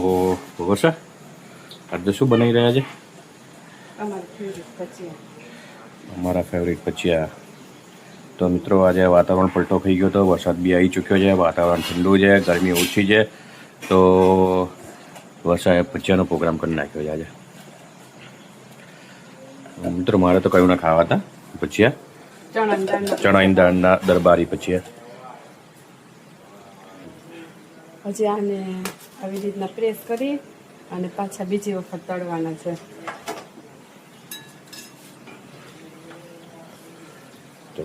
વર્ષા આજે શું બનાવી રહ્યા છે? અમારા ફેવરિટ ભજીયા. તો મિત્રો આજે વાતાવરણ પલટો થઈ ગયો તો વરસાદ બી આવી ચૂક્યો છે, વાતાવરણ ઠંડુ છે, ગરમી ઓછી છે, તો વરસાદે ભજીયાનો પ્રોગ્રામ કરી નાખ્યો છે આજે. મિત્રો મારે તો કયું ના ખાવા હતા ભજીયા, ચણાની દાળના દરબારી ભજીયા. હજી આને આવી રીતના પ્રેસ કરી અને પાછા બીજી વખત તળવાના છે. તો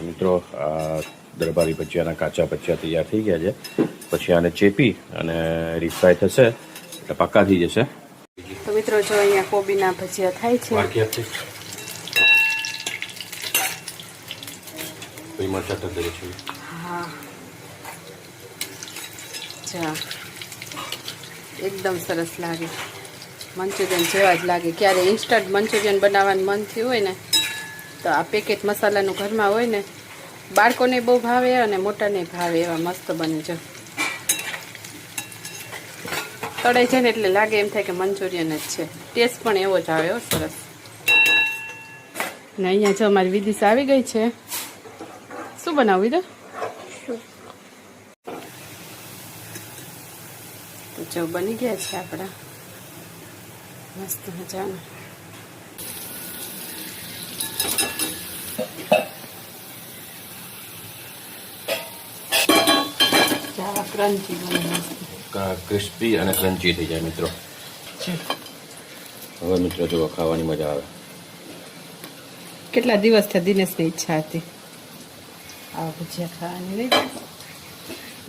મિત્રો આ દરબારી ભજીયાના કાચા ભજીયા તૈયાર થઈ ગયા છે. પછી આને ચેપી અને રીફ્રાય થશે એટલે પાકા થઈ જશે. તો મિત્રો જો અહીંયા કોબીના ભજીયા થાય છે. હા, જા એકદમ સરસ લાગે, મંચુરિયન જેવા જ લાગે. ક્યારે ઇન્સ્ટન્ટ મંચુરિયન બનાવવાનું મન થયું હોય ને તો આ પેકેટ મસાલાનું ઘરમાં હોય ને, બાળકોને બહુ ભાવે અને મોટાને ભાવે એવા મસ્ત બને છે. તળાઈ જાય ને એટલે લાગે એમ થાય કે મંચુરિયન જ છે. ટેસ્ટ પણ એવો જ આવે, સરસ. ને અહીંયા જો અમારી વિદિશા આવી ગઈ છે. શું બનાવું તો જો બની ગયા છે આપણા મસ્ત મજાના. ક્રિસ્પી અને ક્રન્ચી થઈ જાય મિત્રો. હવે મિત્રો જો ખાવાની મજા આવે. કેટલા દિવસથી દિનેશની ઈચ્છા હતી આ ભજીયા ખાવાની. નહીં